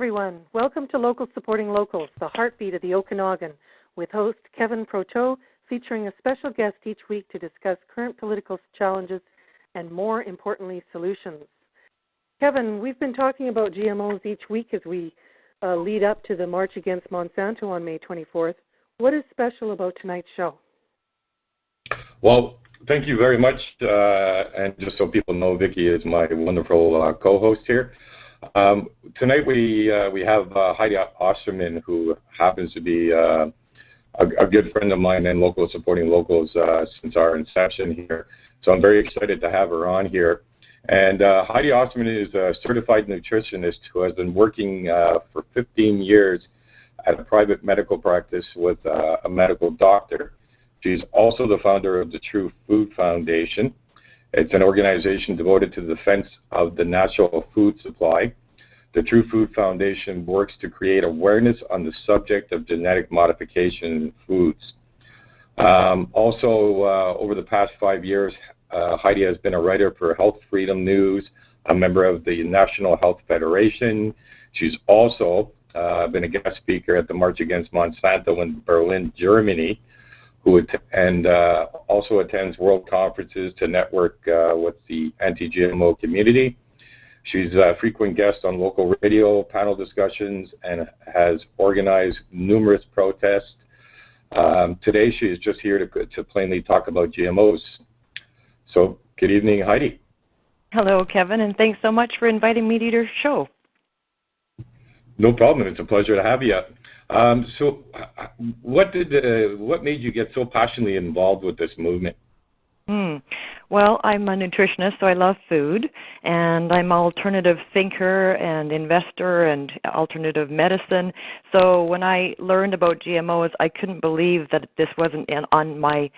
everyone. Welcome to Local Supporting Locals, the heartbeat of the Okanagan, with host Kevin Proteau, featuring a special guest each week to discuss current political challenges and, more importantly, solutions. Kevin, we've been talking about GMOs each week as we lead up to the March Against Monsanto on May 24th. What is special about tonight's show? Well, thank you very much. And just so people know, Vicki is my wonderful co-host here. Tonight we have Heidi Osterman, who happens to be a good friend of mine and Local Supporting Locals since our inception here. So I'm very excited to have her on here. And Heidi Osterman is a certified nutritionist who has been working for 15 years at a private medical practice with a medical doctor. She's also the founder of the TrueFood Foundation. It's an organization devoted to the defense of the natural food supply. The TrueFood Foundation works to create awareness on the subject of genetic modification in foods. Over the past 5 years, Heidi has been a writer for Health Freedom News, a member of the National Health Federation. She's also been a guest speaker at the March Against Monsanto in Berlin, Germany, and also attends world conferences to network with the anti-GMO community. She's a frequent guest on local radio panel discussions and has organized numerous protests. Today, she is just here to plainly talk about GMOs. So, good evening, Heidi. Hello, Kevin, and thanks so much for inviting me to your show. No problem. It's a pleasure to have you. What made you get so passionately involved with this movement? Well, I'm a nutritionist, so I love food, and I'm an alternative thinker and investor and alternative medicine. So when I learned about GMOs, I couldn't believe that this wasn't on my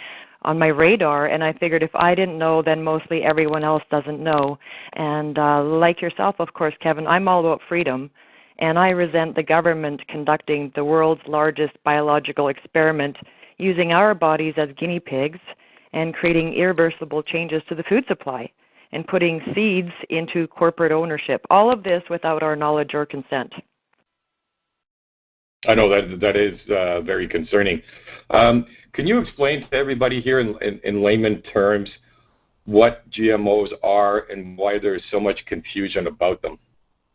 radar, and I figured if I didn't know, then mostly everyone else doesn't know. And like yourself, of course, Kevin, I'm all about freedom. And I resent the government conducting the world's largest biological experiment using our bodies as guinea pigs and creating irreversible changes to the food supply and putting seeds into corporate ownership. All of this without our knowledge or consent. I know that is very concerning. Can you explain to everybody here in layman terms what GMOs are and why there's so much confusion about them?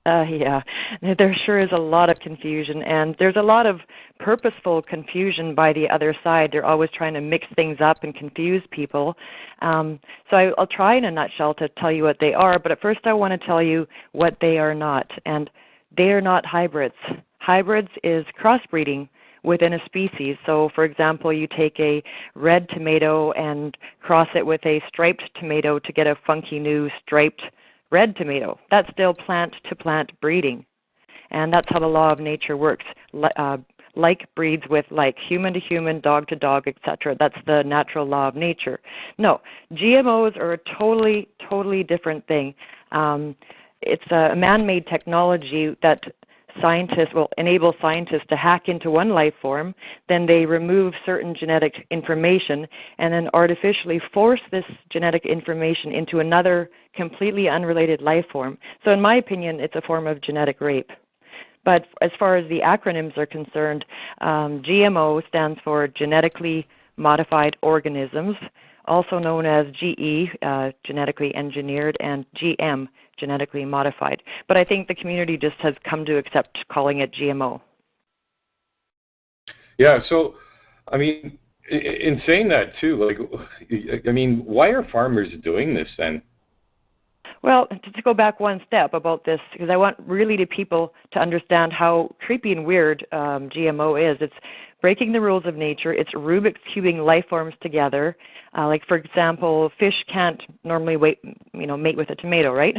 Yeah, there sure is a lot of confusion, and there's a lot of purposeful confusion by the other side. They're always trying to mix things up and confuse people. So I'll try in a nutshell to tell you what they are, but at first I want to tell you what they are not, and they are not hybrids. Hybrids is crossbreeding within a species. So, for example, you take a red tomato and cross it with a striped tomato to get a funky new striped red tomato. That's still plant-to-plant breeding. And that's how the law of nature works. Like breeds with like, human to human, dog to dog, etc. That's the natural law of nature. No, GMOs are a totally different thing. It's a man-made technology that scientists will enable scientists to hack into one life form, then they remove certain genetic information and then artificially force this genetic information into another completely unrelated life form. So in my opinion, it's a form of genetic rape. But as far as the acronyms are concerned, GMO stands for genetically modified organisms, also known as GE, genetically engineered, and GM, genetically modified. But I think the community just has come to accept calling it GMO. Yeah, so, I mean, in saying that too, like, I mean, why are farmers doing this then? Well, to go back one step about this, because I want really the people to understand how creepy and weird GMO is. It's breaking the rules of nature. It's Rubik's cubing life forms together. Like, for example, fish can't normally mate with a tomato, right?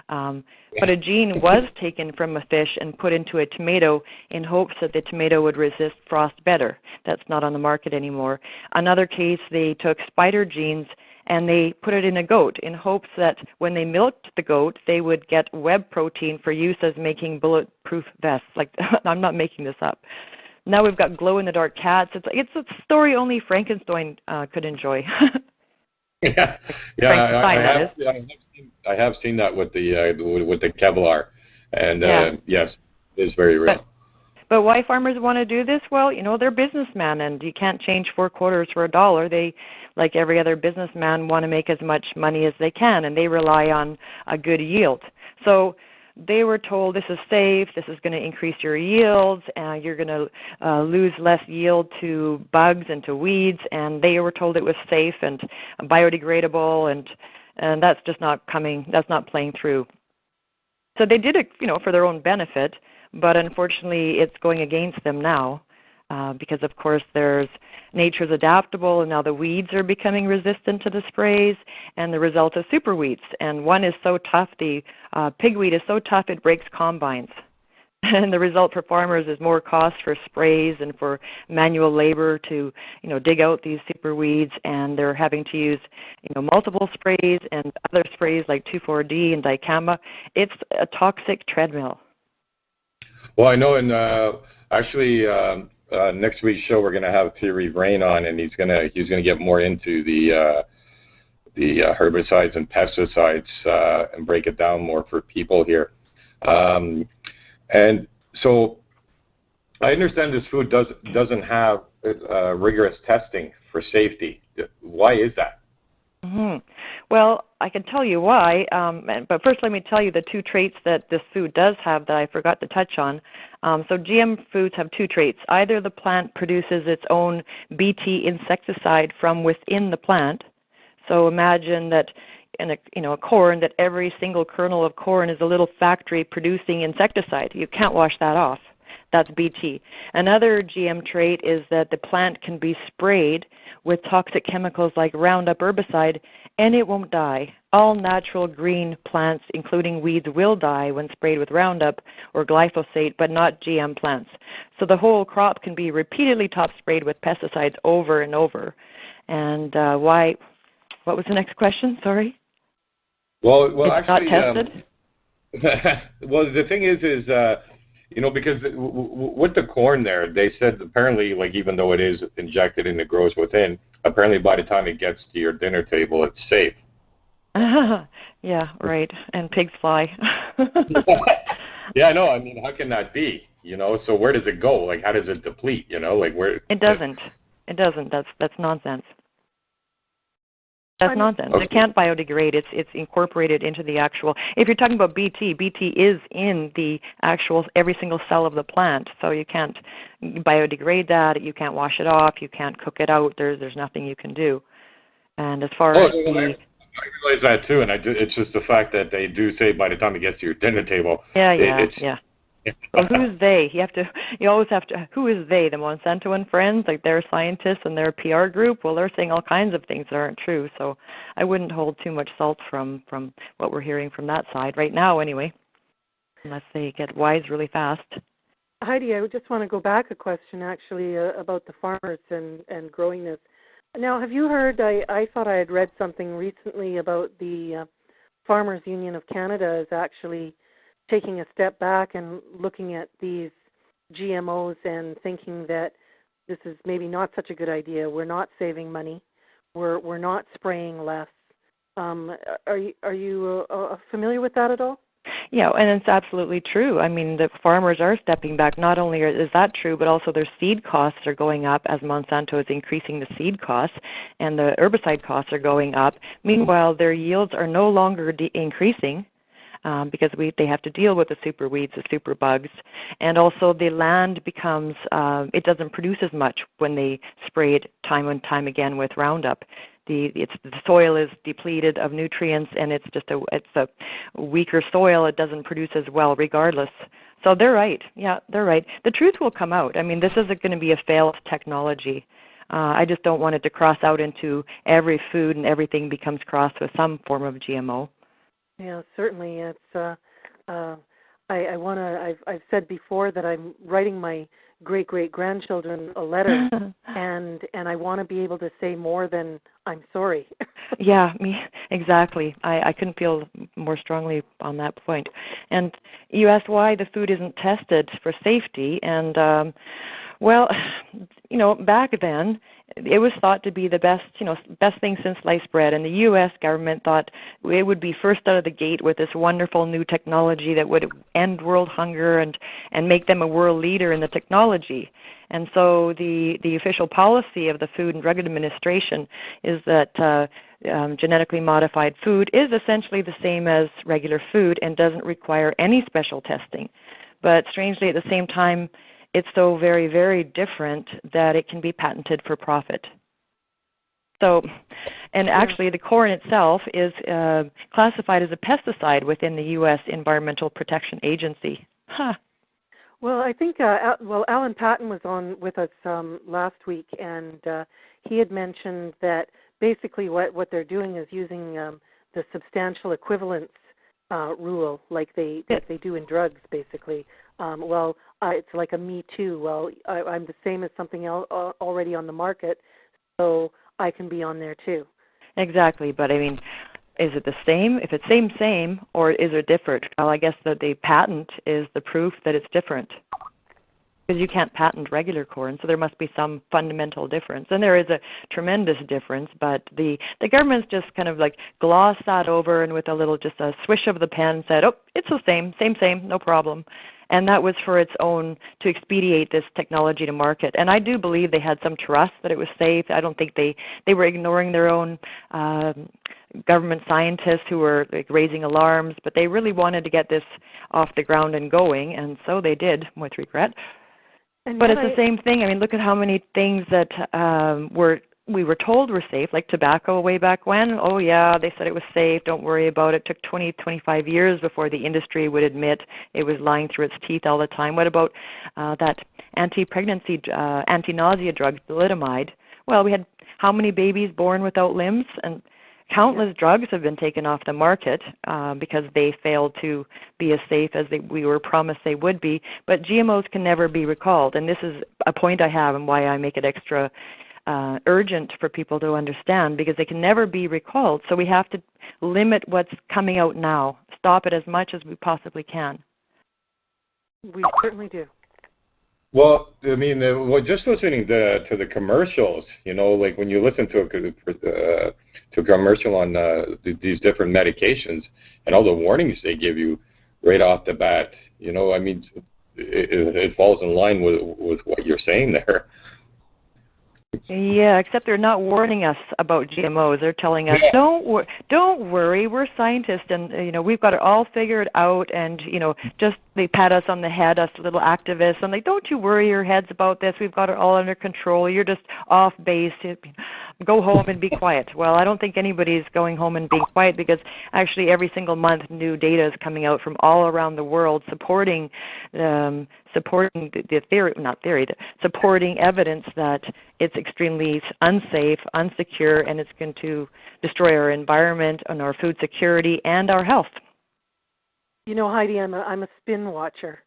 But a gene was taken from a fish and put into a tomato in hopes that the tomato would resist frost better. That's not on the market anymore. Another case, they took spider genes and they put it in a goat in hopes that when they milked the goat, they would get web protein for use as making bulletproof vests. Like, I'm not making this up. Now we've got glow-in-the-dark cats. It's a story only Frankenstein could enjoy. Yeah, I have seen that with the Kevlar, and yes. is very real. But why farmers want to do this? Well, they're businessmen, and you can't change 4 quarters for $1. They, like every other businessman, want to make as much money as they can, and they rely on a good yield. So they were told this is safe, this is going to increase your yields, and you're going to lose less yield to bugs and to weeds, and they were told it was safe and biodegradable, and that's just not playing through. So they did it, for their own benefit, but unfortunately it's going against them now because, of course, nature's adaptable, and now the weeds are becoming resistant to the sprays, and the result is super weeds. And one is so tough, the pigweed is so tough it breaks combines. And the result for farmers is more cost for sprays and for manual labor to, dig out these super weeds, and they're having to use, multiple sprays and other sprays like 2,4-D and dicamba. It's a toxic treadmill. Well, I know, and actually, next week's show we're going to have Thierry Vrain on, and he's going to get more into the herbicides and pesticides and break it down more for people here. And so, I understand this food doesn't have rigorous testing for safety. Why is that? Mm-hmm. Well, I can tell you why, but first let me tell you the 2 traits that this food does have that I forgot to touch on. So GM foods have 2 traits. Either the plant produces its own Bt insecticide from within the plant. So imagine that in a corn, that every single kernel of corn is a little factory producing insecticide. You can't wash that off. That's Bt. Another GM trait is that the plant can be sprayed with toxic chemicals like Roundup herbicide, and it won't die. All natural green plants, including weeds, will die when sprayed with Roundup or glyphosate, but not GM plants. So the whole crop can be repeatedly top sprayed with pesticides over and over. And why? What was the next question? Sorry. Well, it's actually, not tested. Well, the thing is, because with the corn there, they said apparently, like, even though it is injected and it grows within, apparently by the time it gets to your dinner table, it's safe. Yeah, right. And pigs fly. Yeah, I know. I mean, how can that be? So where does it go? Like, how does it deplete? Like, where? It doesn't. It doesn't. That's nonsense. That's nonsense. Okay. It can't biodegrade. It's incorporated into the actual. If you're talking about Bt is in the actual every single cell of the plant, so you can't biodegrade that. You can't wash it off. You can't cook it out. There's nothing you can do. And as far as I realize that too, and it's just the fact that they do say by the time it gets to your dinner table. Yeah. Well, who's they? You always have to. Who is they? The Monsanto and friends, like their scientists and their PR group. Well, they're saying all kinds of things that aren't true. So I wouldn't hold too much salt from what we're hearing from that side right now, anyway, unless they get wise really fast. Heidi, I just want to go back a question actually about the farmers and growing this. Now, have you heard? I thought I had read something recently about the Farmers Union of Canada is actually taking a step back and looking at these GMOs and thinking that this is maybe not such a good idea. We're not saving money. We're not spraying less. Are you familiar with that at all? Yeah, and it's absolutely true. I mean, the farmers are stepping back. Not only is that true, but also their seed costs are going up as Monsanto is increasing the seed costs, and the herbicide costs are going up. Meanwhile, their yields are no longer increasing. Because they have to deal with the super weeds, the super bugs, and also the land becomes, it doesn't produce as much when they spray it time and time again with Roundup. The soil is depleted of nutrients, and it's a weaker soil. It doesn't produce as well regardless. So they're right. Yeah, they're right. The truth will come out. I mean, this isn't going to be a failed technology. I just don't want it to cross out into every food and everything becomes crossed with some form of GMO. Yeah, certainly. It's. I've said before that I'm writing my great-great-grandchildren a letter, and I want to be able to say more than I'm sorry. Yeah, exactly. I couldn't feel more strongly on that point. And you asked why the food isn't tested for safety, and Well, back then, it was thought to be the best thing since sliced bread. And the U.S. government thought it would be first out of the gate with this wonderful new technology that would end world hunger and make them a world leader in the technology. And so the official policy of the Food and Drug Administration is that genetically modified food is essentially the same as regular food and doesn't require any special testing. But strangely, at the same time, it's so very, very different that it can be patented for profit. So, and actually the corn itself is classified as a pesticide within the U.S. Environmental Protection Agency. Huh. Well, I think, Alan Patton was on with us last week, and he had mentioned that basically what they're doing is using the substantial equivalence rule, like they do in drugs, basically. It's like a me too. Well, I'm the same as something else already on the market, so I can be on there too. Exactly, but I mean, is it the same? If it's same, or is it different? Well, I guess that the patent is the proof that it's different. Because you can't patent regular corn, so there must be some fundamental difference. And there is a tremendous difference, but the government's just kind of like glossed that over and with just a swish of the pen said, oh, it's the same, no problem. And that was for its own, to expedite this technology to market. And I do believe they had some trust that it was safe. I don't think they were ignoring their own government scientists who were raising alarms, but they really wanted to get this off the ground and going, and so they did, with regret. But it's the same thing. I mean, look at how many things that we were told were safe, like tobacco way back when. Oh, yeah, they said it was safe. Don't worry about it. It took 20, 25 years before the industry would admit it was lying through its teeth all the time. What about that anti-pregnancy, anti-nausea drug, thalidomide? Well, we had how many babies born without limbs? And countless drugs have been taken off the market because they failed to be as safe as we were promised they would be. But GMOs can never be recalled, and this is a point I have and why I make it extra urgent for people to understand, because they can never be recalled. So we have to limit what's coming out now, stop it as much as we possibly can. We certainly do. Well, I mean, just listening to the commercials, like when you listen to a commercial on these different medications and all the warnings they give you right off the bat, I mean, it falls in line with what you're saying there. Yeah, except they're not warning us about GMOs. They're telling us, don't worry, we're scientists, and we've got it all figured out, and just they pat us on the head, us little activists, and don't you worry your heads about this. We've got it all under control. You're just off base. Go home and be quiet. Well, I don't think anybody's going home and being quiet, because actually every single month new data is coming out from all around the world supporting the theory, supporting evidence that it's extremely unsafe, unsecure, and it's going to destroy our environment and our food security and our health. Heidi, I'm a spin watcher,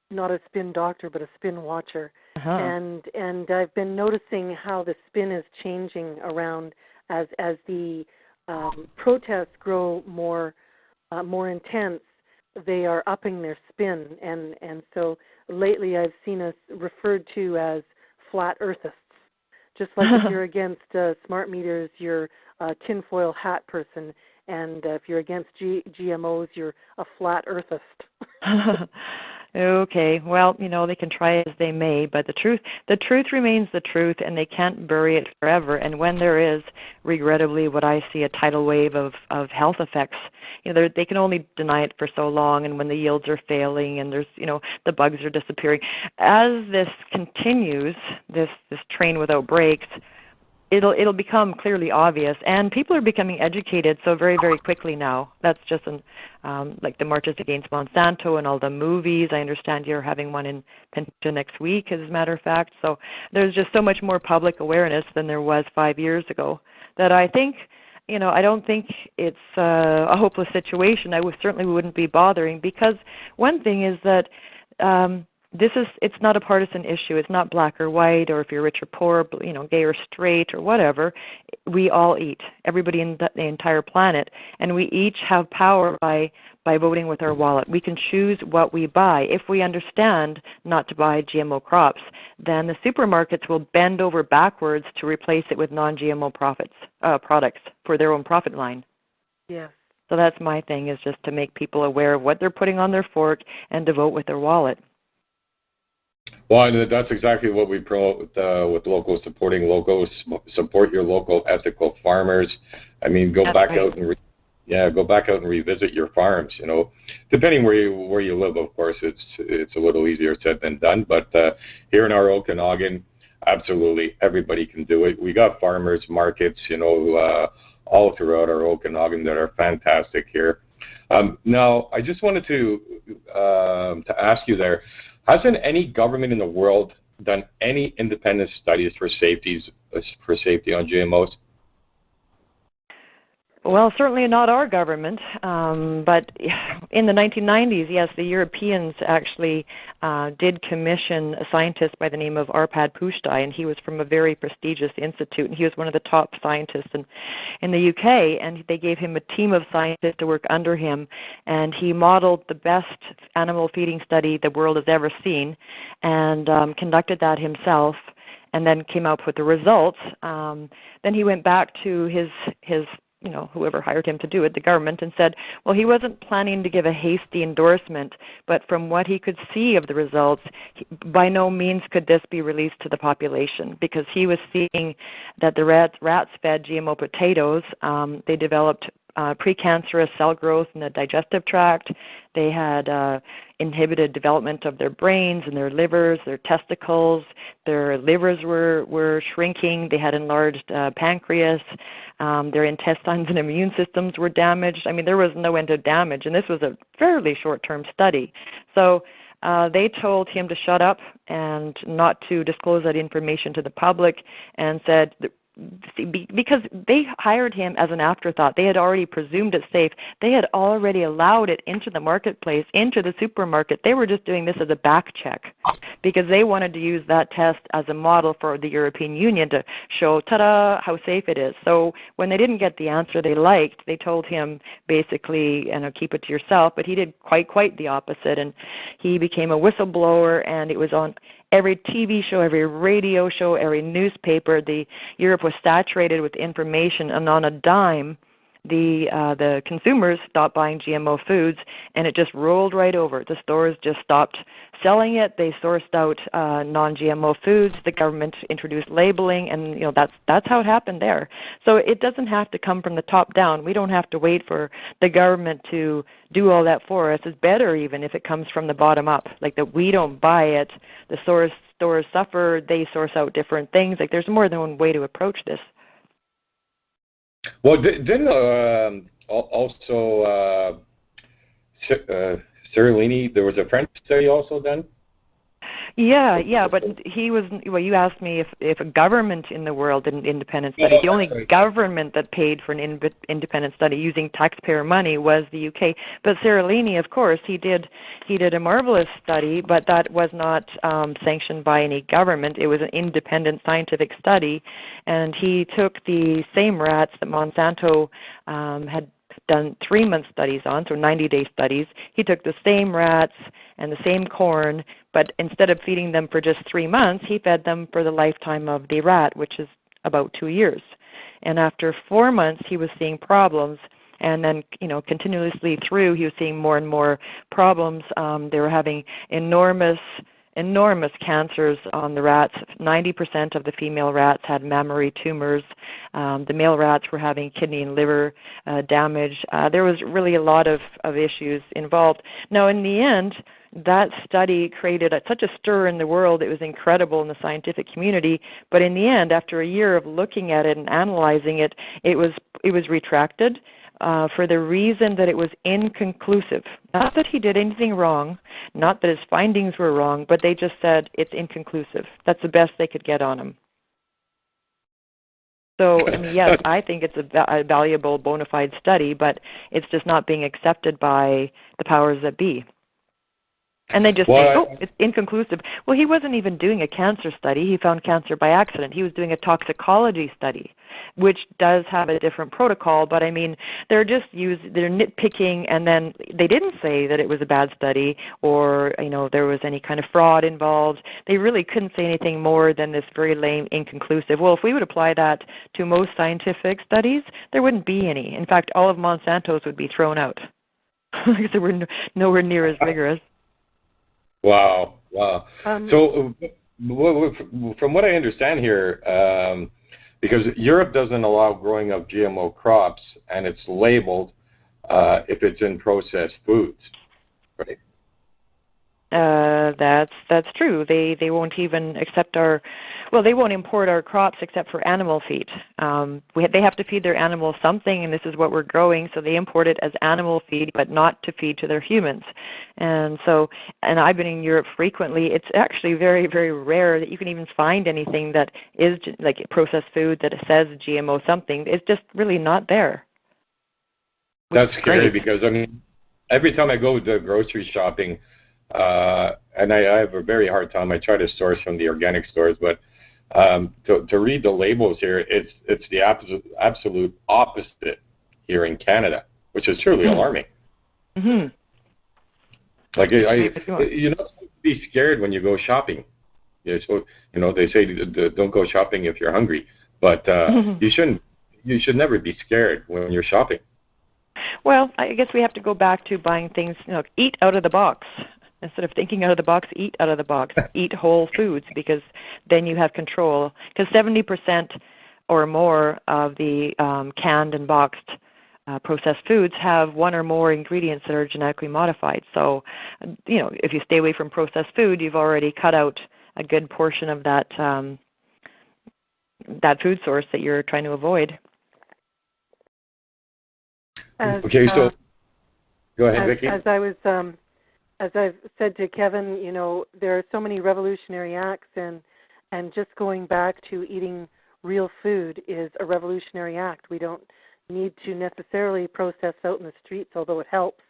not a spin doctor, but a spin watcher. Uh-huh. And I've been noticing how the spin is changing around as the protests grow more intense. They are upping their spin, and so lately I've seen us referred to as flat earthists. Just like if you're against smart meters, you're a tinfoil hat person, and if you're against GMOs, you're a flat earthist. Okay, well, they can try as they may, but the truth remains the truth, and they can't bury it forever. And when there is, regrettably, what I see, a tidal wave of health effects, they can only deny it for so long, and when the yields are failing and there's, the bugs are disappearing. As this continues, this train without brakes, it'll become clearly obvious, and people are becoming educated so very, very quickly now. That's just like the marches against Monsanto and all the movies. I understand you're having one in Pinta next week, as a matter of fact. So there's just so much more public awareness than there was 5 years ago that I think, I don't think it's a hopeless situation. I certainly wouldn't be bothering, because one thing is that it's not a partisan issue. It's not black or white, or if you're rich or poor, gay or straight or whatever. We all eat, everybody in the entire planet, and we each have power by voting with our wallet. We can choose what we buy. If we understand not to buy GMO crops, then the supermarkets will bend over backwards to replace it with non-GMO products for their own profit line. Yes. So that's my thing, is just to make people aware of what they're putting on their fork and to vote with their wallet. Well, and that's exactly what we promote with locals, supporting locals, support your local ethical farmers. I mean, go back out and revisit your farms. Depending where you live, of course, it's a little easier said than done. But here in our Okanagan, absolutely everybody can do it. We got farmers markets, all throughout our Okanagan that are fantastic here. Now, I just wanted to ask you there. Hasn't any government in the world done any independent studies for safety on GMOs? Well, certainly not our government, but in the 1990s, yes, the Europeans actually did commission a scientist by the name of Arpad Pusztai, and he was from a very prestigious institute, and he was one of the top scientists in the UK, and they gave him a team of scientists to work under him, and he modeled the best animal feeding study the world has ever seen, and conducted that himself, and then came up with the results. Then he went back to his whoever hired him to do it, the government, and said, well, he wasn't planning to give a hasty endorsement, but from what he could see of the results, by no means could this be released to the population, because he was seeing that the rats fed GMO potatoes. They developed precancerous cell growth in the digestive tract. They had inhibited development of their brains and their livers, their testicles. Their livers were shrinking. They had enlarged pancreas. Their intestines and immune systems were damaged. I mean, there was no end to damage, and this was a fairly short-term study. So they told him to shut up and not to disclose that information to the public, and said, because they hired him as an afterthought. They had already presumed it safe. They had already allowed it into the marketplace, into the supermarket. They were just doing this as a back check, because they wanted to use that test as a model for the European Union to show, ta-da, how safe it is. So when they didn't get the answer they liked, they told him basically, keep it to yourself, but he did quite the opposite, and he became a whistleblower, and it was on every TV show, every radio show, every newspaper. Europe was saturated with information, and on a dime, the consumers stopped buying GMO foods, and it just rolled right over. The stores just stopped selling it. They sourced out non-GMO foods. The government introduced labeling, and that's how it happened there. So it doesn't have to come from the top down. We don't have to wait for the government to do all that for us. It's better even if it comes from the bottom up, like that we don't buy it. The stores suffer. They source out different things. Like, there's more than one way to approach this. Well, didn't also Cirilini, there was a French study also done? Yeah, but he was. Well, you asked me if a government in the world did an independent study. The only government that paid for an independent study using taxpayer money was the UK. But Cirilini, of course, he did a marvelous study, but that was not sanctioned by any government. It was an independent scientific study, and he took the same rats that Monsanto had done 3-month studies on, so 90-day studies. He took the same rats and the same corn, but instead of feeding them for just 3 months, he fed them for the lifetime of the rat, which is about 2 years. And after 4 months, he was seeing problems, and then, continuously through, he was seeing more and more problems. They were having enormous cancers on the rats. 90% of the female rats had mammary tumors. The male rats were having kidney and liver damage. There was really a lot of issues involved. Now, in the end, that study created such a stir in the world. It was incredible in the scientific community. But in the end, after a year of looking at it and analyzing it, it was retracted. For the reason that it was inconclusive. Not that he did anything wrong, not that his findings were wrong, but they just said it's inconclusive. That's the best they could get on him. So, yes, I think it's a valuable bona fide study, but it's just not being accepted by the powers that be. And they just Well, think, oh, it's inconclusive. Well, he wasn't even doing a cancer study. He found cancer by accident. He was doing a toxicology study, which does have a different protocol. But I mean, they're nitpicking, and then they didn't say that it was a bad study or there was any kind of fraud involved. They really couldn't say anything more than this very lame, inconclusive. Well, if we would apply that to most scientific studies, there wouldn't be any. In fact, all of Monsanto's would be thrown out because they were nowhere near as rigorous. Wow. So, from what I understand here, because Europe doesn't allow growing of GMO crops, and it's labeled if it's in processed foods, right? That's true. They won't even accept they won't import our crops except for animal feed. They have to feed their animals something, and this is what we're growing, so they import it as animal feed, but not to feed to their humans. And I've been in Europe frequently. It's actually very, very rare that you can even find anything that is like processed food that says GMO something. It's just really not there. That's scary because, I mean, every time I go to grocery shopping, and I have a very hard time. I try to source from the organic stores, but to read the labels here, it's the absolute opposite here in Canada, which is truly alarming. Mm-hmm. Like you're not supposed to be scared when you go shopping. They say don't go shopping if you're hungry, but you should never be scared when you're shopping. Well, I guess we have to go back to buying things. Eat out of the box. Instead of thinking out of the box, eat out of the box. Eat whole foods, because then you have control. Because 70% or more of the canned and boxed processed foods have one or more ingredients that are genetically modified. So, if you stay away from processed food, you've already cut out a good portion of that food source that you're trying to avoid. Okay, so go ahead, Vicki. As I've said to Kevin, there are so many revolutionary acts, and just going back to eating real food is a revolutionary act. We don't need to necessarily process out in the streets, although it helps.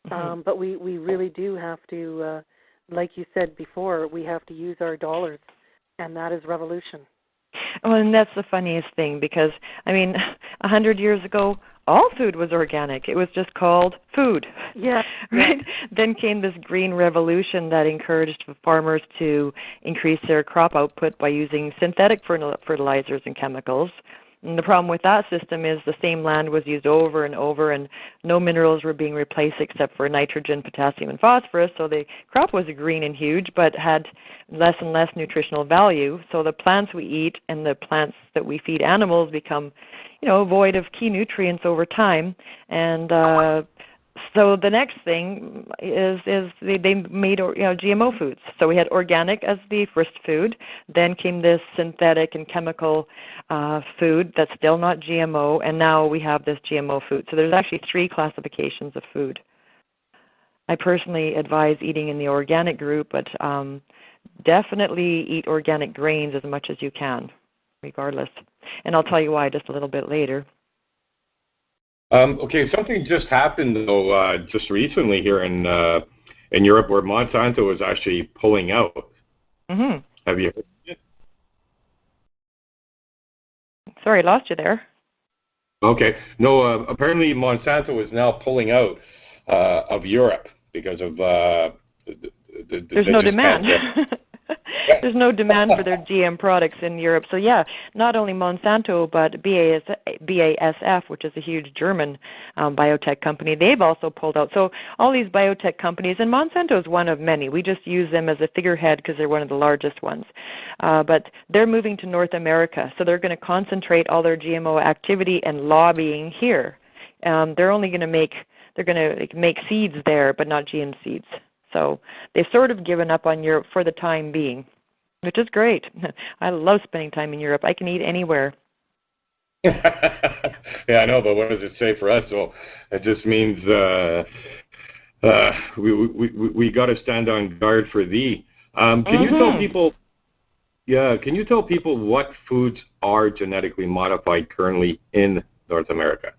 Mm-hmm. But we really do have to, like you said before, we have to use our dollars, and that is revolution. Well, and that's the funniest thing, because, 100 years ago, all food was organic. It was just called food. Yeah. Right? Then came this green revolution that encouraged farmers to increase their crop output by using synthetic fertilizers and chemicals. And the problem with that system is the same land was used over and over, and no minerals were being replaced except for nitrogen, potassium, and phosphorus. So the crop was green and huge, but had less and less nutritional value. So the plants we eat and the plants that we feed animals become, void of key nutrients over time. And so the next thing is they made GMO foods. So we had organic as the first food. Then came this synthetic and chemical food that's still not GMO, and now we have this GMO food. So there's actually 3 classifications of food. I personally advise eating in the organic group, but definitely eat organic grains as much as you can, regardless. And I'll tell you why just a little bit later. Okay, something just happened though, just recently here in Europe, where Monsanto was actually pulling out. Mm-hmm. Have you heard it? Sorry, lost you there. Okay, no. Apparently, Monsanto is now pulling out of Europe because of there's no demand. There's no demand for their GM products in Europe. So yeah, not only Monsanto, but BASF, which is a huge German biotech company, they've also pulled out. So all these biotech companies, and Monsanto is one of many. We just use them as a figurehead because they're one of the largest ones. But they're moving to North America, so they're going to concentrate all their GMO activity and lobbying here. They're only going to make seeds there, but not GM seeds. So they've sort of given up on Europe for the time being, which is great. I love spending time in Europe. I can eat anywhere. Yeah, I know, but what does it say for us? Well, it just means we got to stand on guard for thee. Can you tell people? Yeah, can you tell people what foods are genetically modified currently in North America?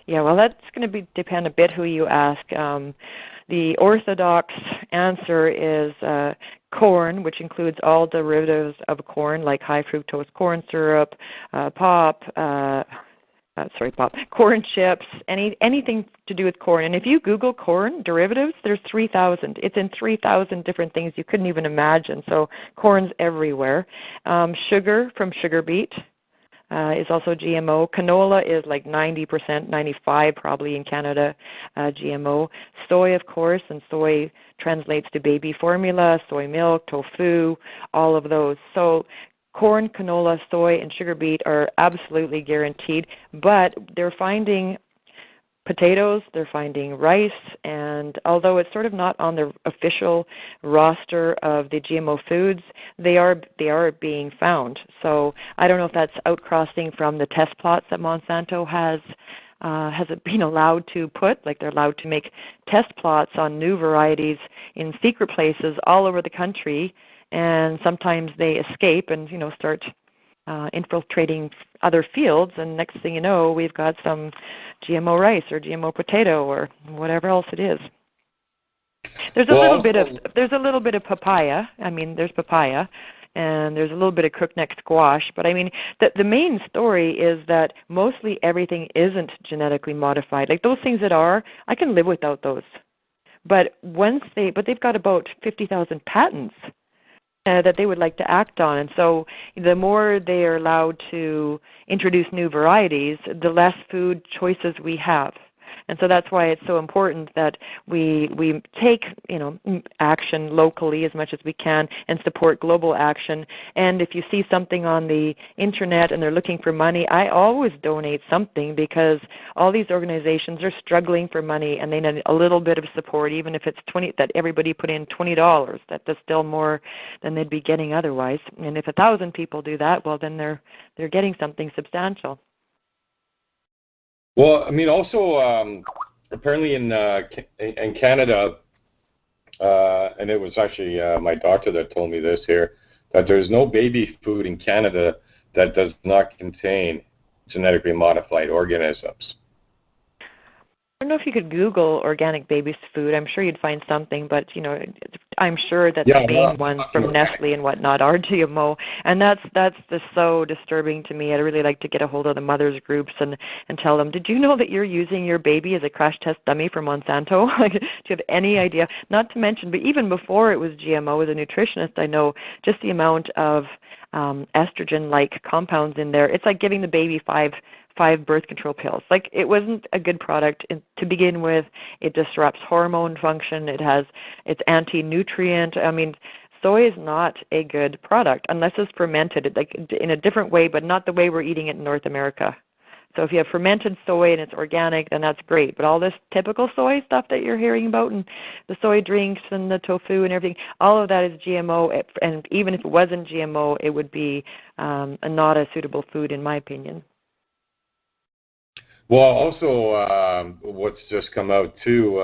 Yeah, well, that's going to depend a bit who you ask. The orthodox answer is corn, which includes all derivatives of corn, like high fructose corn syrup, corn chips, anything to do with corn. And if you Google corn derivatives, there's 3,000. It's in 3,000 different things you couldn't even imagine. So corn's everywhere. Sugar from sugar beet is also GMO. Canola is like 90%, 95 probably in Canada, GMO. Soy, of course, and soy translates to baby formula, soy milk, tofu, all of those. So corn, canola, soy, and sugar beet are absolutely guaranteed, but they're finding potatoes, they're finding rice, and although it's sort of not on the official roster of the GMO foods, they are being found. So I don't know if that's outcrossing from the test plots that Monsanto has it been allowed to put, like they're allowed to make test plots on new varieties in secret places all over the country, and sometimes they escape and start infiltrating other fields, and next thing you know, we've got some GMO rice or GMO potato or whatever else it is. There's a little bit of papaya. I mean, there's papaya, and there's a little bit of crookneck squash. But I mean, the main story is that mostly everything isn't genetically modified. Like those things that are, I can live without those. But they've got about 50,000 patents that they would like to act on. And so the more they are allowed to introduce new varieties, the less food choices we have. And so that's why it's so important that we take, action locally as much as we can and support global action. And if you see something on the internet and they're looking for money, I always donate something, because all these organizations are struggling for money and they need a little bit of support, even if it's that everybody put in $20. That's still more than they'd be getting otherwise. And if 1,000 people do that, well, then they're getting something substantial. Well, I mean, also apparently in Canada, and it was actually my doctor that told me this here, that there's no baby food in Canada that does not contain genetically modified organisms. I don't know if you could Google organic baby food. I'm sure you'd find something, but I'm sure that the main ones from Nestle and whatnot are GMO, and that's just so disturbing to me. I'd really like to get a hold of the mothers groups and tell them, did you know that you're using your baby as a crash test dummy for Monsanto? Do you have any idea? Not to mention, but even before it was GMO, as a nutritionist, I know just the amount of estrogen-like compounds in there. It's like giving the baby five birth control pills. Like, it wasn't a good product to begin with. It disrupts hormone function. It's anti-nutrient. I mean, soy is not a good product unless it's fermented, like in a different way, but not the way we're eating it in North America. So if you have fermented soy and it's organic, then that's great. But all this typical soy stuff that you're hearing about, and the soy drinks and the tofu and everything, all of that is GMO. And even if it wasn't GMO, it would be not a suitable food, in my opinion. Well, also, what's just come out too,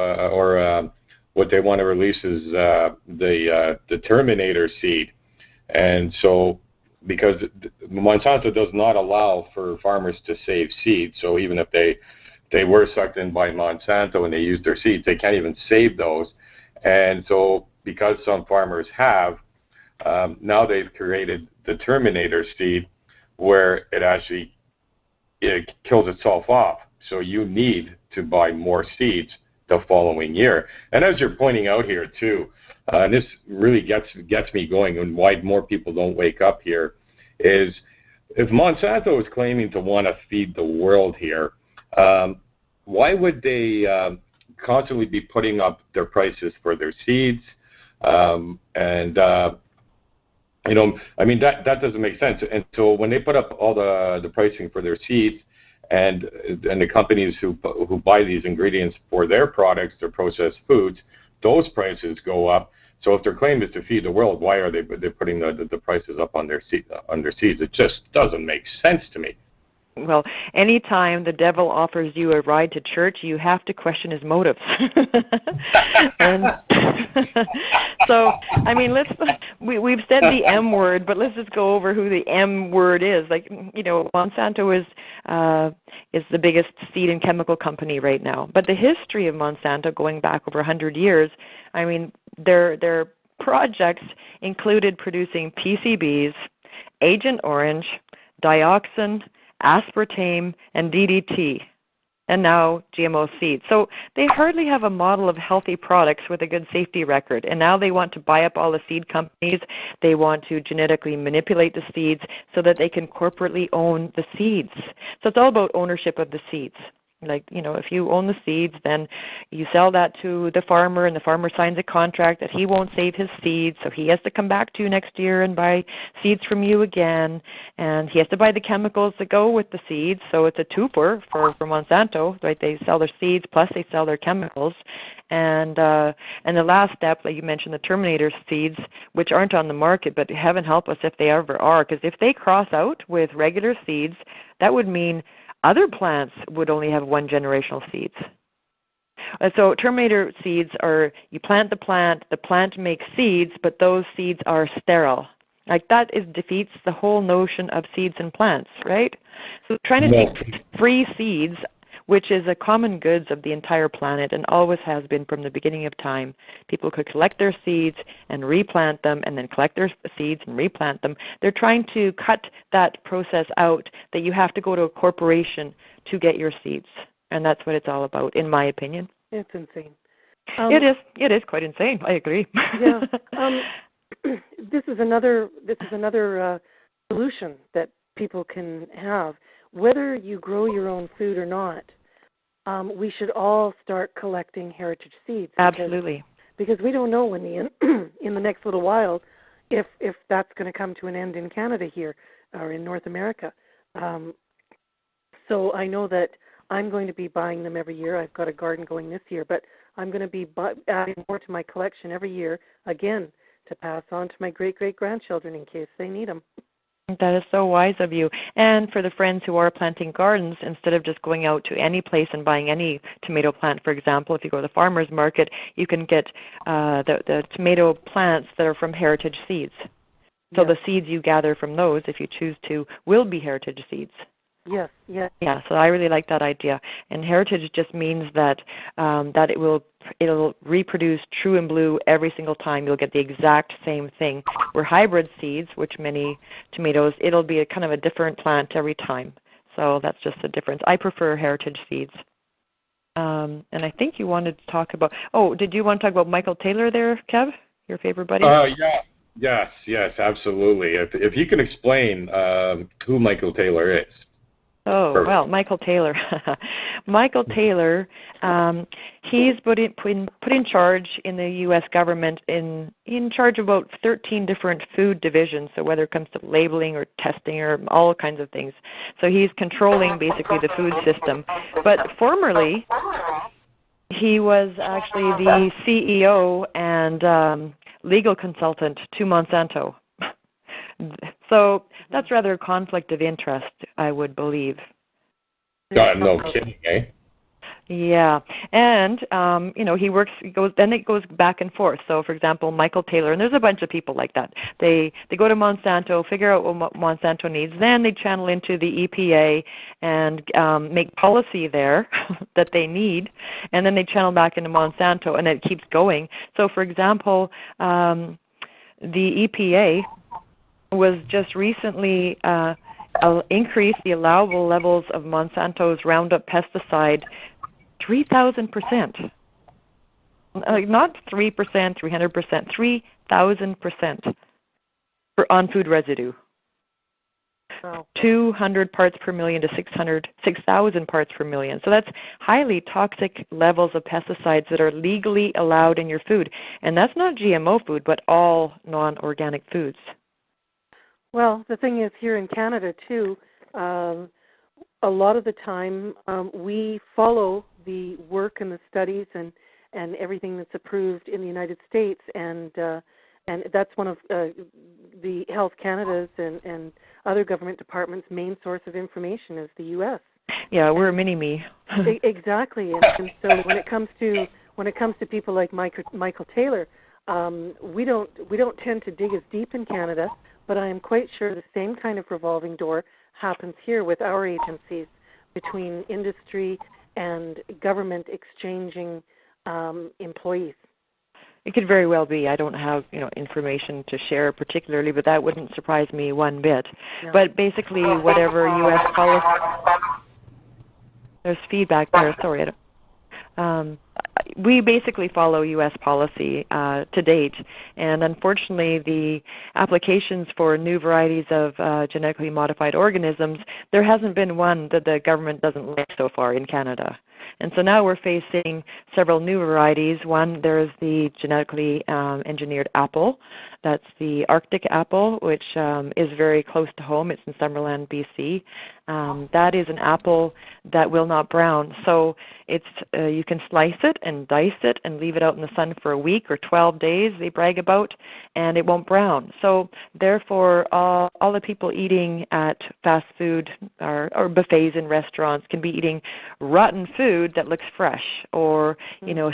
what they want to release is the Terminator seed, and so because Monsanto does not allow for farmers to save seeds, so even if they were sucked in by Monsanto and they used their seeds, they can't even save those, and so because some farmers have, now they've created the Terminator seed, where it kills itself off. So you need to buy more seeds the following year. And as you're pointing out here too, and this really gets me going, and why more people don't wake up here, is if Monsanto is claiming to want to feed the world here, why would they constantly be putting up their prices for their seeds? I mean, that doesn't make sense. And so when they put up all the pricing for their seeds, and the companies who buy these ingredients for their products, their processed foods, those prices go up. So if their claim is to feed the world, why are they putting the prices up on their seeds? It just doesn't make sense to me. Well, anytime the devil offers you a ride to church, you have to question his motives. And so, I mean, we've said the M word, but let's just go over who the M word is. Like, Monsanto is the biggest seed and chemical company right now. But the history of Monsanto, going back over 100 years, I mean, their projects included producing PCBs, Agent Orange, dioxin, aspartame, and DDT, and now GMO seeds. So they hardly have a model of healthy products with a good safety record. And now they want to buy up all the seed companies. They want to genetically manipulate the seeds so that they can corporately own the seeds. So it's all about ownership of the seeds. Like, if you own the seeds, then you sell that to the farmer, and the farmer signs a contract that he won't save his seeds, so he has to come back to you next year and buy seeds from you again, and he has to buy the chemicals that go with the seeds, so it's a twofer for Monsanto, right? They sell their seeds, plus they sell their chemicals, and the last step, like you mentioned, the Terminator seeds, which aren't on the market, but heaven help us if they ever are, because if they cross out with regular seeds, that would mean other plants would only have one generational seeds. So Terminator seeds are, you plant the plant makes seeds, but those seeds are sterile. Like that defeats the whole notion of seeds and plants, right? So trying to take free seeds, which is a common goods of the entire planet and always has been from the beginning of time. People could collect their seeds and replant them and then collect their seeds and replant them. They're trying to cut that process out, that you have to go to a corporation to get your seeds. And that's what it's all about, in my opinion. It's insane. It is quite insane. I agree. Yeah. This is another solution that people can have. Whether you grow your own food or not, we should all start collecting heritage seeds. Absolutely. Because we don't know in the next little while if that's going to come to an end in Canada here or in North America. So I know that I'm going to be buying them every year. I've got a garden going this year, but I'm going to be adding more to my collection every year, again, to pass on to my great-great-grandchildren in case they need them. That is so wise of you. And for the friends who are planting gardens, instead of just going out to any place and buying any tomato plant, for example, if you go to the farmer's market, you can get the tomato plants that are from heritage seeds. So the seeds you gather from those, if you choose to, will be heritage seeds. Yes. Yeah, so I really like that idea. And heritage just means that it'll reproduce true and blue every single time. You'll get the exact same thing. Where hybrid seeds, which many tomatoes, it'll be a kind of a different plant every time. So that's just the difference. I prefer heritage seeds. And I think you wanted to talk about, did you want to talk about Michael Taylor there, Kev? Your favorite buddy? Yeah. Yes, absolutely. If you can explain who Michael Taylor is. Oh, well, Michael Taylor. Michael Taylor, he's put in charge in the U.S. government in charge of about 13 different food divisions, so whether it comes to labeling or testing or all kinds of things. So he's controlling basically the food system. But formerly, he was actually the CEO and legal consultant to Monsanto. So that's rather a conflict of interest, I would believe. No kidding, eh? Yeah, and it goes back and forth. So, for example, Michael Taylor, and there's a bunch of people like that. They go to Monsanto, figure out what Monsanto needs, then they channel into the EPA and make policy there that they need, and then they channel back into Monsanto, and it keeps going. So, for example, the EPA was just recently increased the allowable levels of Monsanto's Roundup pesticide 3,000%. Not 3%, 300%, 3,000% on food residue. Wow. 200 parts per million to 6,000 parts per million. So that's highly toxic levels of pesticides that are legally allowed in your food. And that's not GMO food, but all non-organic foods. Well, the thing is, here in Canada, too, a lot of the time we follow the work and the studies and everything that's approved in the United States, and that's one of the Health Canada's and other government departments' main source of information is the U.S. Yeah, we're a mini-me. Exactly, and so when it comes to people like Michael Taylor, we don't tend to dig as deep in Canada, but I am quite sure the same kind of revolving door happens here with our agencies between industry and government exchanging employees. It could very well be. I don't have, information to share particularly, but that wouldn't surprise me one bit. No. But basically, whatever U.S. policy, there's feedback there. Sorry, we basically follow U.S. policy to date, and unfortunately, the applications for new varieties of genetically modified organisms, there hasn't been one that the government doesn't like so far in Canada. And so now we're facing several new varieties. One, there's the genetically engineered apple. That's the Arctic apple, which is very close to home. It's in Summerland, BC. That is an apple that will not brown. So it's you can slice it and dice it and leave it out in the sun for a week or 12 days, they brag about, and it won't brown. So therefore, all the people eating at fast food or buffets in restaurants can be eating rotten food that looks fresh, or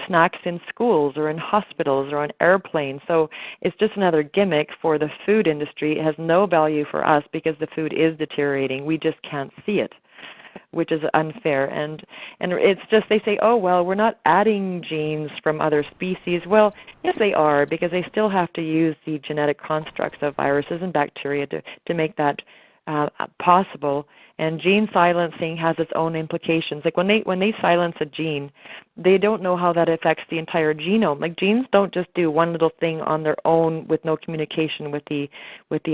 snacks in schools or in hospitals or on airplanes. So it's just another gimmick for the food industry. It has no value for us because the food is deteriorating. We just can't see it, which is unfair. And it's just, they say, oh, well, we're not adding genes from other species. Well, yes, they are, because they still have to use the genetic constructs of viruses and bacteria to make that possible. And gene silencing has its own implications. Like when they silence a gene, they don't know how that affects the entire genome. Like genes don't just do one little thing on their own with no communication with the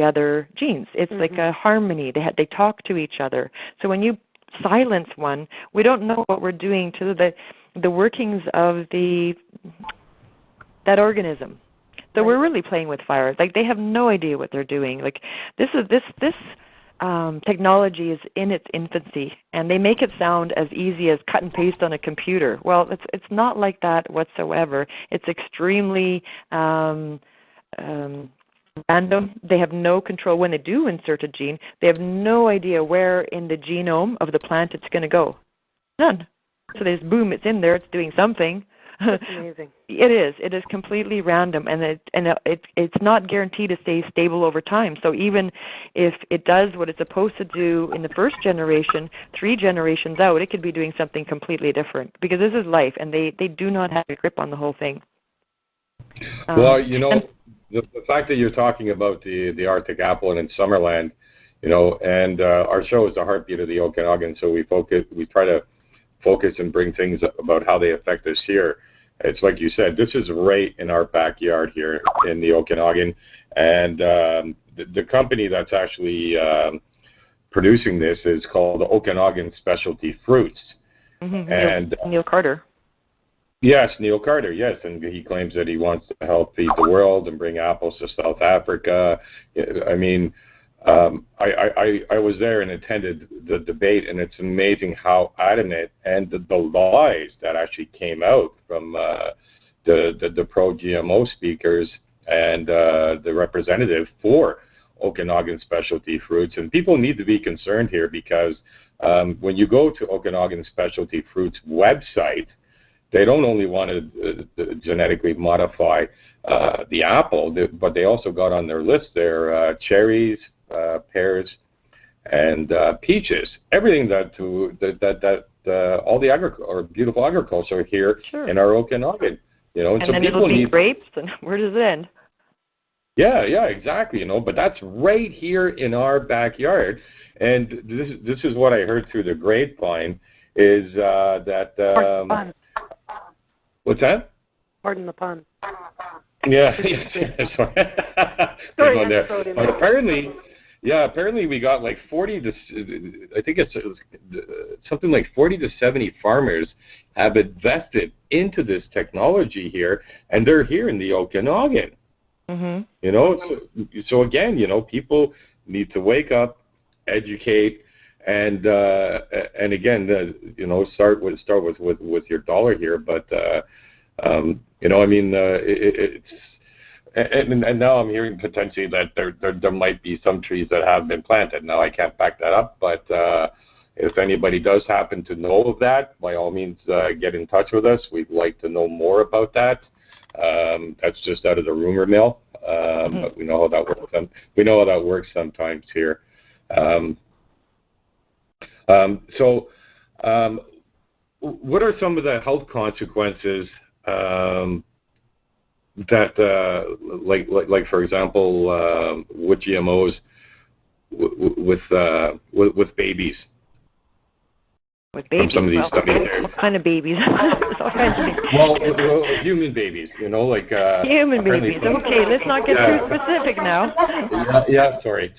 other genes. It's like a harmony. They talk to each other. So when you silence one, we don't know what we're doing to the workings of that organism. So we're really playing with fire. Like they have no idea what they're doing. Like this technology is in its infancy, and they make it sound as easy as cut and paste on a computer. Well, it's not like that whatsoever. It's extremely random. They have no control. When they do insert a gene, they have no idea where in the genome of the plant it's going to go. None. So there's boom, it's in there, it's doing something. That's amazing. It is completely random, and it's not guaranteed to stay stable over time. So even if it does what it's supposed to do in the first generation, 3 generations out, it could be doing something completely different, because this is life, and they do not have a grip on the whole thing. Well, the fact that you're talking about the Arctic apple and in Summerland, and our show is the heartbeat of the Okanagan, so we try to focus and bring things about how they affect us here. It's like you said, this is right in our backyard here in the Okanagan, and the company that's actually producing this is called Okanagan Specialty Fruits. Mm-hmm. And Neil Carter. Yes, Neil Carter, yes, and he claims that he wants to help feed the world and bring apples to South Africa. I mean, I was there and attended the debate, and it's amazing how adamant and the lies that actually came out from the pro-GMO speakers and the representative for Okanagan Specialty Fruits. And people need to be concerned here, because when you go to Okanagan Specialty Fruits website, they don't only want to genetically modify the apple, but they also got on their list there cherries, pears, and peaches. Everything that all the beautiful agriculture here in our Okanagan. And so then people it'll be need grapes, and where does it end? Yeah, exactly. But that's right here in our backyard. And this is what I heard through the grapevine is that. What's that? Pardon the pun. Yeah. Sorry. There. But apparently we got like 40 to, I think it's something like 40 to 70 farmers have invested into this technology here, and they're here in the Okanagan. Mm-hmm. So again, people need to wake up, educate, and again, start with your dollar here. But and now I'm hearing potentially that there might be some trees that have been planted. Now I can't back that up, but if anybody does happen to know of that, by all means get in touch with us. We'd like to know more about that. That's just out of the rumor mill, but we know how that works. We know how that works sometimes here. So, what are some of the health consequences that, like for example, with GMOs, with babies? With babies? From some of these studies. What kind of babies? All kinds of babies. Well, human babies, like... human babies. Okay, let's not get too specific now. Yeah, sorry.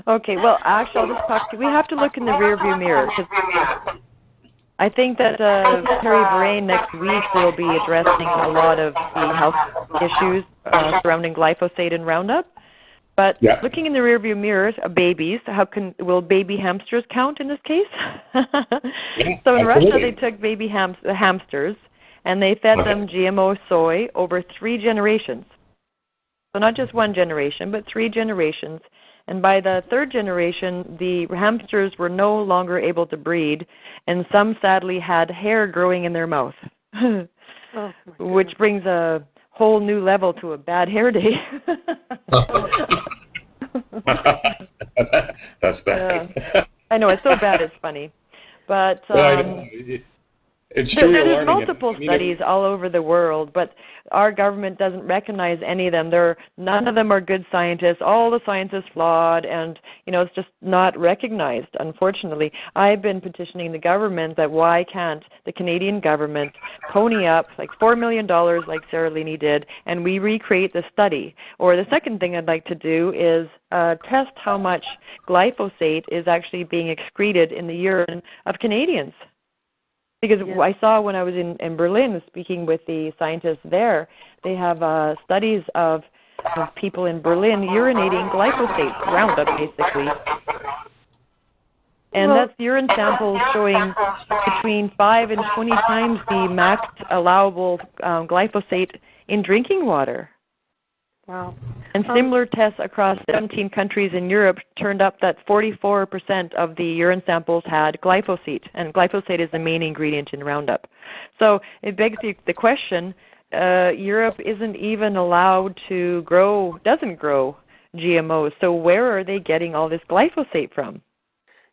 Okay, well, actually, I'll just talk to you. We have to look in the rearview mirror, because I think that Perry Verrain next week will be addressing a lot of the health issues surrounding glyphosate and Roundup. But looking in the rearview mirror, babies, will baby hamsters count in this case? So in Russia, they took baby hamsters, and they fed them GMO soy over 3 generations. So not just 1 generation, but 3 generations. And by the 3rd generation, the hamsters were no longer able to breed, and some sadly had hair growing in their mouth, which brings a whole new level to a bad hair day. That's bad. I know, it's so bad it's funny. But there's multiple studies all over the world, but our government doesn't recognize any of them. None of them are good scientists. All the science is flawed, and it's just not recognized, unfortunately. I've been petitioning the government that why can't the Canadian government pony up like $4 million like Sarah Linney did, and we recreate the study. Or the second thing I'd like to do is test how much glyphosate is actually being excreted in the urine of Canadians. Because I saw when I was in Berlin speaking with the scientists there, they have studies of people in Berlin urinating glyphosate, Roundup basically. And that's urine samples showing between 5 and 20 times the max allowable glyphosate in drinking water. Wow. And similar tests across 17 countries in Europe turned up that 44% of the urine samples had glyphosate, and glyphosate is the main ingredient in Roundup. So it begs the question, Europe isn't even allowed to doesn't grow GMOs, so where are they getting all this glyphosate from?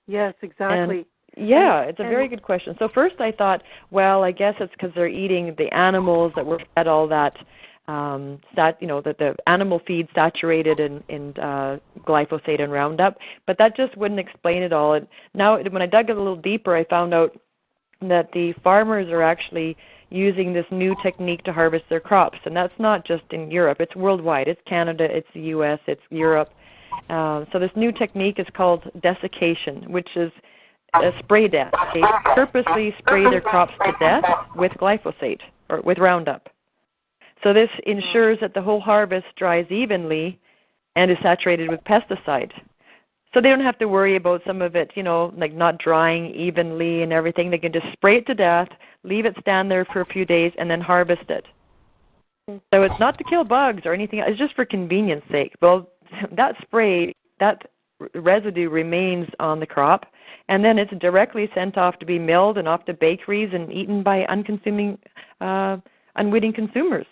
Yes, exactly. It's a very good question. So first I thought, well, I guess it's because they're eating the animals that were fed all that that the animal feed saturated in glyphosate and Roundup, but that just wouldn't explain it all. And now, when I dug a little deeper, I found out that the farmers are actually using this new technique to harvest their crops, and that's not just in Europe. It's worldwide. It's Canada, it's the U.S., it's Europe. So this new technique is called desiccation, which is a spray death. They purposely spray their crops to death with glyphosate or with Roundup. So this ensures that the whole harvest dries evenly and is saturated with pesticide. So they don't have to worry about some of it, like not drying evenly and everything. They can just spray it to death, leave it stand there for a few days, and then harvest it. So it's not to kill bugs or anything. It's just for convenience sake. Well, that spray, that residue remains on the crop, and then it's directly sent off to be milled and off to bakeries and eaten by unwitting consumers.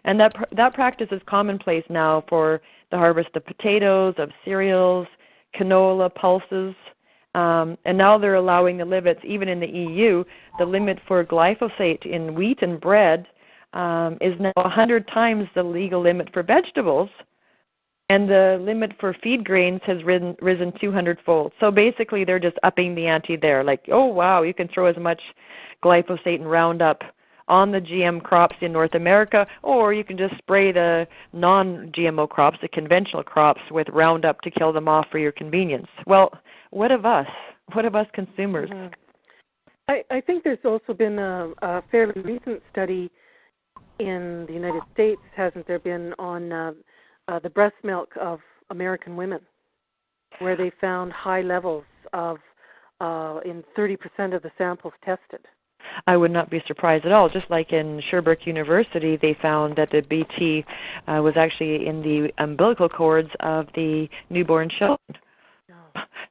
And that practice is commonplace now for the harvest of potatoes, of cereals, canola, pulses, and now they're allowing the limits, even in the EU, the limit for glyphosate in wheat and bread is now 100 times the legal limit for vegetables, and the limit for feed grains has risen 200-fold. So basically they're just upping the ante there, like, oh, wow, you can throw as much glyphosate and Roundup on the GM crops in North America, or you can just spray the non-GMO crops, the conventional crops, with Roundup to kill them off for your convenience. Well, what of us? What of us consumers? Mm-hmm. I think there's also been a fairly recent study in the United States, hasn't there been, on the breast milk of American women, where they found high levels of in 30% of the samples tested. I would not be surprised at all. Just like in Sherbrooke University, they found that the BT was actually in the umbilical cords of the newborn children.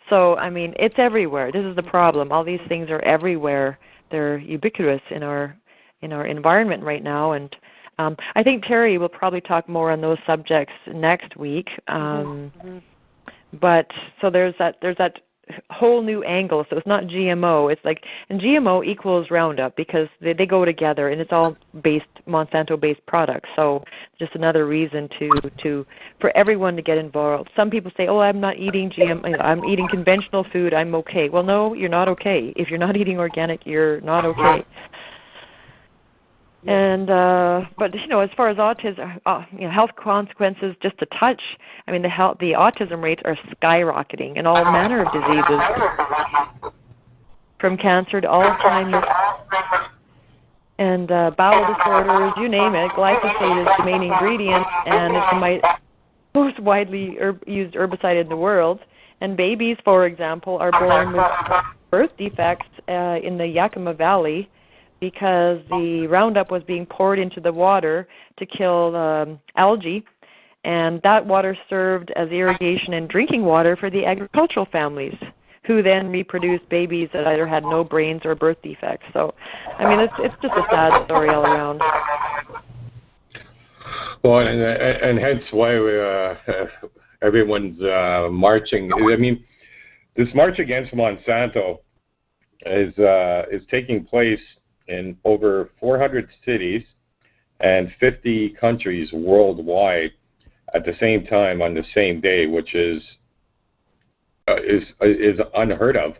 So, I mean, it's everywhere. This is the problem. All these things are everywhere. They're ubiquitous in our environment right now. And I think Terry will probably talk more on those subjects next week. But so there's that whole new angle. So it's not GMO. It's like, and GMO equals Roundup because they go together, and it's all Monsanto-based products. So just another reason for everyone to get involved. Some people say, "Oh, I'm not eating GMO. I'm eating conventional food. I'm okay." Well, no, you're not okay. If you're not eating organic, you're not okay. And but as far as autism, health consequences, just a touch. I mean, the autism rates are skyrocketing in all manner of diseases, from cancer to Alzheimer's and bowel disorders, you name it. Glyphosate is the main ingredient, and it's the most widely used herbicide in the world. And babies, for example, are born with birth defects in the Yakima Valley, because the Roundup was being poured into the water to kill algae, and that water served as irrigation and drinking water for the agricultural families, who then reproduced babies that either had no brains or birth defects. So, I mean, it's just a sad story all around. Well, and hence why everyone's marching. I mean, this march against Monsanto is taking place in over 400 cities and 50 countries worldwide at the same time on the same day, which is unheard of.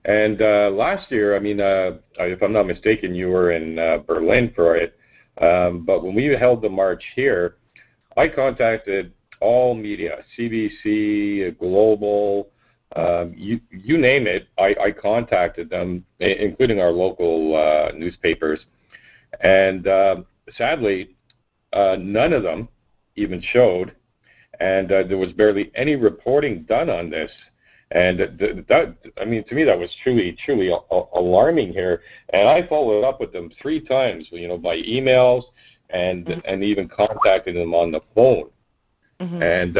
And last year, I mean, if I'm not mistaken, you were in Berlin for it. But when we held the march here, I contacted all media, CBC, Global, you name it, I contacted them, including our local newspapers. And sadly, none of them even showed, and there was barely any reporting done on this. And that, I mean, to me, that was truly alarming here. And I followed up with them 3 times, by emails and even contacting them on the phone. And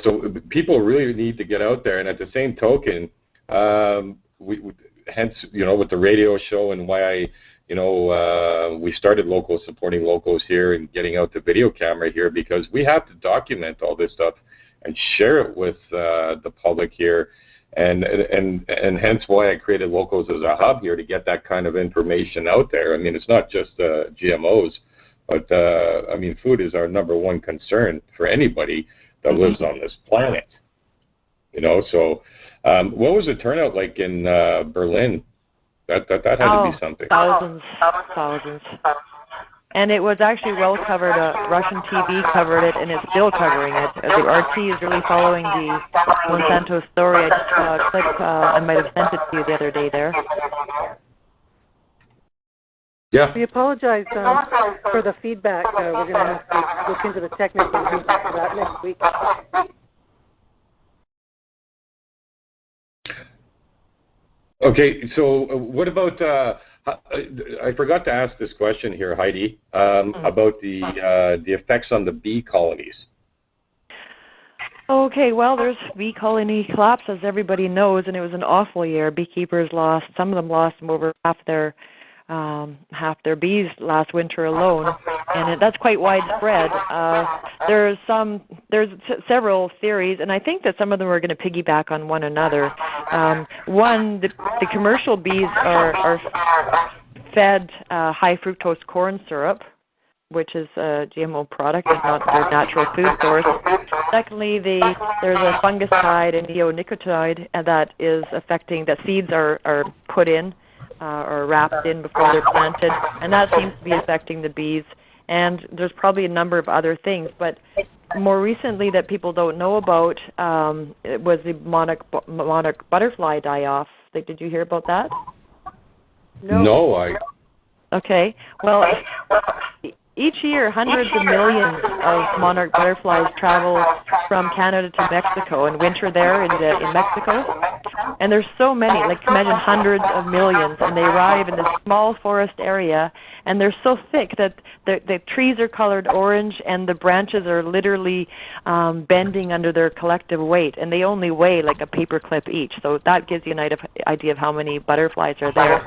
so people really need to get out there. And at the same token, hence, with the radio show and why we started supporting locals here and getting out the video camera here, because we have to document all this stuff and share it with the public here. And hence why I created Locals as a hub here, to get that kind of information out there. I mean, it's not just GMOs, but I mean, food is our number one concern for anybody that lives on this planet. So what was the turnout like in Berlin? That had to be something. Thousands. And it was actually well covered. Russian TV covered it, and it's still covering it. The RT is really following the Monsanto story. I just saw a clip. I might have sent it to you the other day there. Yeah. We apologize for the feedback. We're going to have to look into the technical reasons for that next week. Okay, so what about, I forgot to ask this question here, Heidi, about the effects on the bee colonies. Okay, well, there's bee colony collapse, as everybody knows, and it was an awful year. Beekeepers some of them lost over half their bees last winter alone, and that's quite widespread. There's several theories, and I think that some of them are going to piggyback on one another. One, the commercial bees are fed high fructose corn syrup, which is a GMO product, it's not their natural food source. Secondly, there's a fungicide, a neonicotinoid, that is affecting, that seeds are put in or wrapped in before they're planted, and that seems to be affecting the bees. And there's probably a number of other things, but more recently that people don't know about was the monarch butterfly die-off. Did you hear about that? No, Okay. Well, each year, hundreds of millions of monarch butterflies travel from Canada to Mexico and winter there in Mexico. And there's so many, like imagine hundreds of millions, and they arrive in this small forest area, and they're so thick that the trees are colored orange, and the branches are literally bending under their collective weight, and they only weigh like a paperclip each. So that gives you an idea of how many butterflies are there.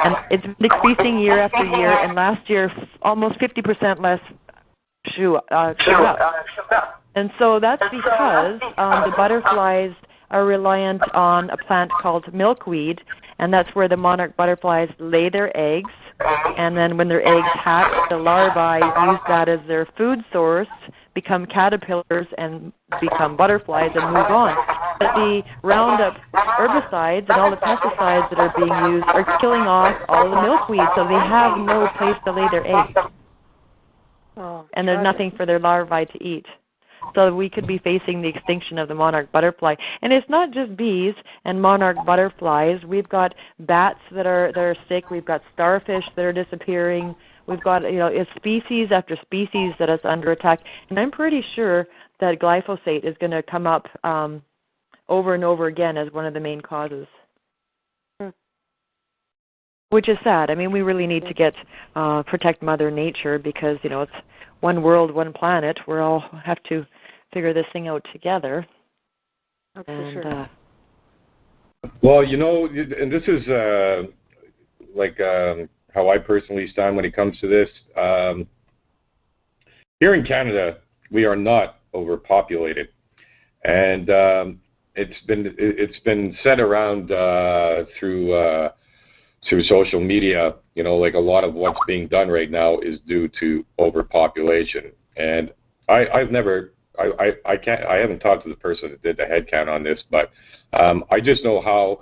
And it's been decreasing year after year, and last year almost 50% less showed up. And so that's because the butterflies are reliant on a plant called milkweed, and that's where the monarch butterflies lay their eggs. And then when their eggs hatch, the larvae use that as their food source, become caterpillars and become butterflies and move on. But the Roundup herbicides and all the pesticides that are being used are killing off all the milkweed, so they have no place to lay their eggs. And there's nothing for their larvae to eat. So we could be facing the extinction of the monarch butterfly. And it's not just bees and monarch butterflies. We've got bats that are sick. We've got starfish that are disappearing. We've got, species after species that is under attack. And I'm pretty sure that glyphosate is going to come up over and over again as one of the main causes. Which is sad. I mean, we really need to protect Mother Nature because, it's one world, one planet. We all have to figure this thing out together. That's for sure. Well, and this is how I personally stand when it comes to this. Here in Canada, we are not overpopulated, and it's been said around through social media, like a lot of what's being done right now is due to overpopulation. And I haven't talked to the person that did the head count on this, but I just know how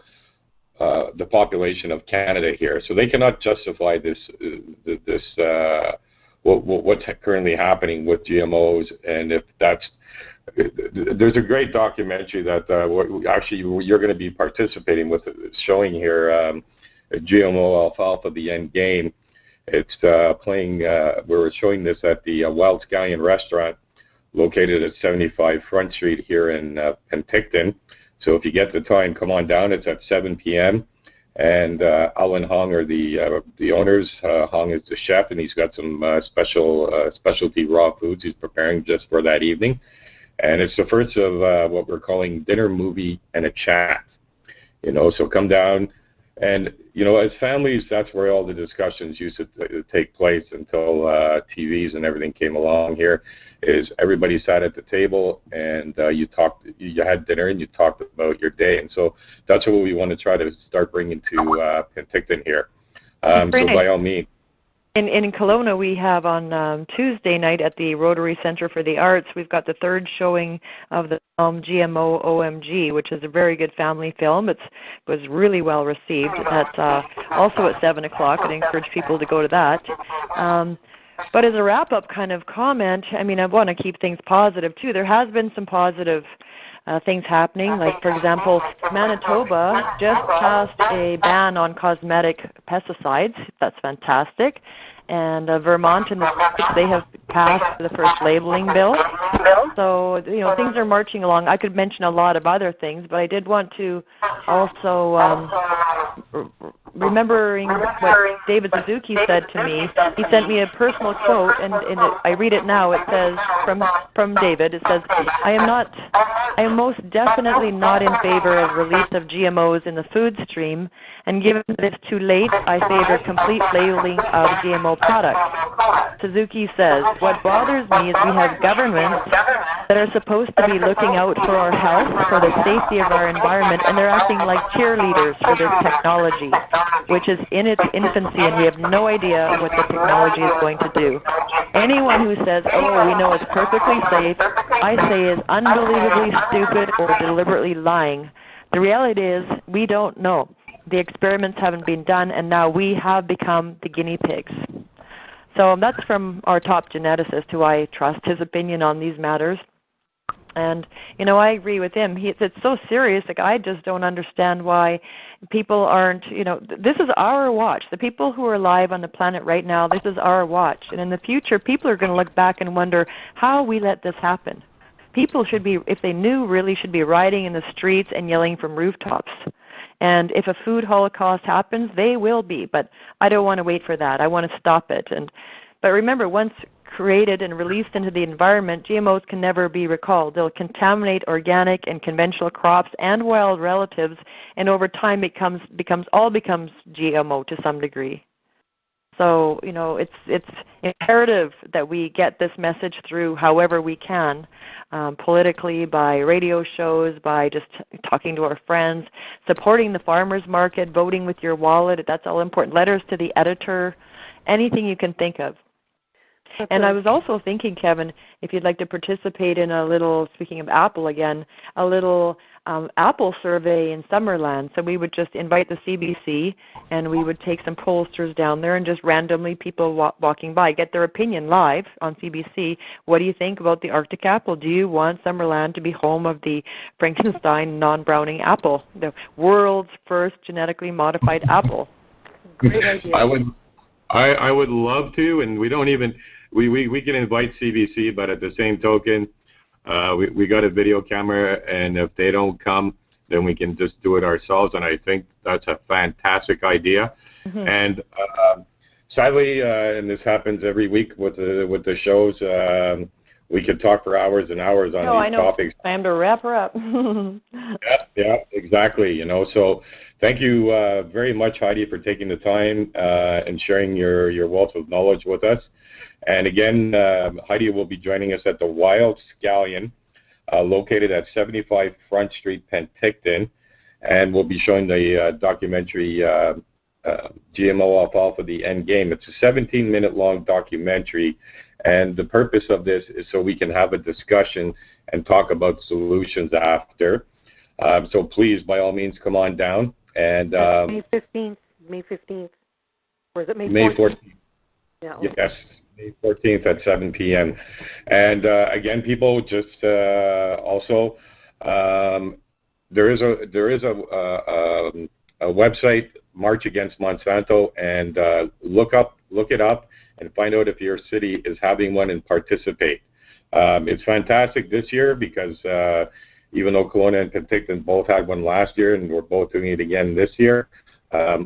the population of Canada here, so they cannot justify what's currently happening with GMOs. And if there's a great documentary that actually you're going to be participating with, showing here. GMO alfalfa, the end game. It's playing. We're showing this at the Wild Scallion restaurant, located at 75 Front Street here in Penticton. So if you get the time, come on down. It's at 7 p.m. And Alan Hong are the owners. Hong is the chef, and he's got some specialty raw foods he's preparing just for that evening. And it's the first of what we're calling dinner, movie, and a chat. So come down. And, as families, that's where all the discussions used to take place until TVs and everything came along here, is everybody sat at the table and you had dinner and you talked about your day. And so that's what we want to try to start bringing to Penticton here. So by all means. In Kelowna, we have on Tuesday night at the Rotary Center for the Arts, we've got the third showing of the film GMO OMG, which is a very good family film. It was really well received. That's also at 7 o'clock. I'd encourage people to go to that. But as a wrap-up kind of comment, I want to keep things positive, too. There has been some positive things happening. Like, for example, Manitoba just passed a ban on cosmetic pesticides. That's fantastic. And Vermont and the states, they have passed the first labeling bill. So, things are marching along. I could mention a lot of other things, but I did want to also, remembering what David Suzuki said to me, he sent me a personal quote, and I read it now. It says, from David, it says, I am most definitely not in favor of release of GMOs in the food stream, and given that it's too late, I favor complete labeling of GMO products. Suzuki says, what bothers me is we have governments that are supposed to be looking out for our health, for the safety of our environment, and they're acting like cheerleaders for this technology, which is in its infancy, and we have no idea what the technology is going to do. Anyone who says, we know it's perfectly safe, I say is unbelievably stupid or deliberately lying. The reality is we don't know. The experiments haven't been done, and now we have become the guinea pigs. So that's from our top geneticist, who I trust his opinion on these matters. And, I agree with him. It's so serious. Like, I just don't understand why people aren't, this is our watch. The people who are alive on the planet right now, this is our watch. And in the future, people are going to look back and wonder how we let this happen. People should be, if they knew, really should be riding in the streets and yelling from rooftops. And if a food holocaust happens, they will be. But I don't want to wait for that. I want to stop it. But remember, once created and released into the environment, GMOs can never be recalled. They'll contaminate organic and conventional crops and wild relatives, and over time it all becomes GMO to some degree. So, it's imperative that we get this message through however we can, politically, by radio shows, by just talking to our friends, supporting the farmers market, voting with your wallet. That's all important. Letters to the editor, anything you can think of. And I was also thinking, Kevin, if you'd like to participate in a little, speaking of Apple again, a little Apple survey in Summerland. So we would just invite the CBC, and we would take some pollsters down there and just randomly people walking by, get their opinion live on CBC. What do you think about the Arctic apple? Do you want Summerland to be home of the Frankenstein non-browning apple, the world's first genetically modified apple? Great idea. I would love to, and we don't even... We can invite CBC, but at the same token, we got a video camera, and if they don't come, then we can just do it ourselves, and I think that's a fantastic idea. Mm-hmm. And sadly, and this happens every week with the shows, we could talk for hours and hours on these topics. I am to wrap her up. Yeah, exactly. So thank you very much, Heidi, for taking the time and sharing your wealth of knowledge with us. And again, Heidi will be joining us at the Wild Scallion, located at 75 Front Street, Penticton, and we'll be showing the documentary GMO Alfalfa, The End Game. It's a 17-minute long documentary, and the purpose of this is so we can have a discussion and talk about solutions after. So please, by all means, come on down. And May 15th, or is it May 14th? May 14th. Yeah. Yes. May 14th at 7 p.m. And again, people, just also there is a website, March Against Monsanto, and look it up and find out if your city is having one and participate. It's fantastic this year because even though Kelowna and Penticton both had one last year and we're both doing it again this year,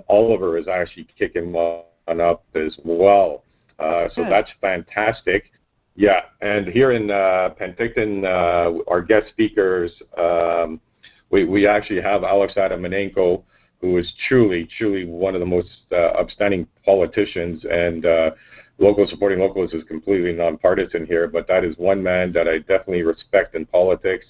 Oliver is actually kicking one up as well. So that's fantastic. Yeah, and here in Penticton, our guest speakers, we actually have Alex Adamanenko, who is truly one of the most upstanding politicians, and Local Supporting Locals is completely nonpartisan here, but that is one man that I definitely respect in politics.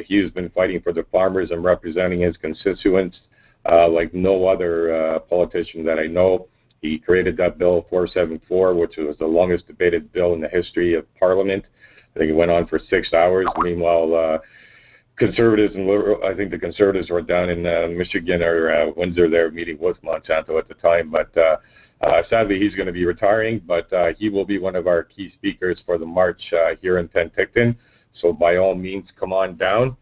He's been fighting for the farmers and representing his constituents like no other politician that I know. He created that bill 474, which was the longest debated bill in the history of Parliament. I think it went on for 6 hours. Meanwhile, conservatives and liberal, I think the conservatives were down in Michigan or Windsor there meeting with Monsanto at the time. But sadly, he's going to be retiring, but he will be one of our key speakers for the march here in Penticton. So by all means, come on down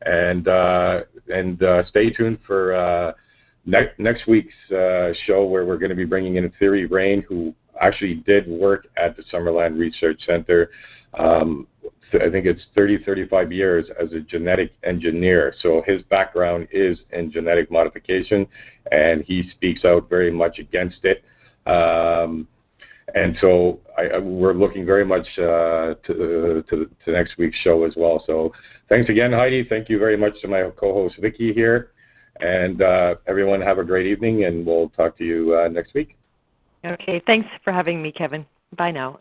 and stay tuned for next week's show, where we're going to be bringing in Thierry Rain, who actually did work at the Summerland Research Center. I think it's 35 years as a genetic engineer. So his background is in genetic modification, and he speaks out very much against it. And so we're looking very much to next week's show as well. So thanks again, Heidi. Thank you very much to my co-host, Vicky, here. And everyone have a great evening, and we'll talk to you next week. Okay, thanks for having me, Kevin. Bye now.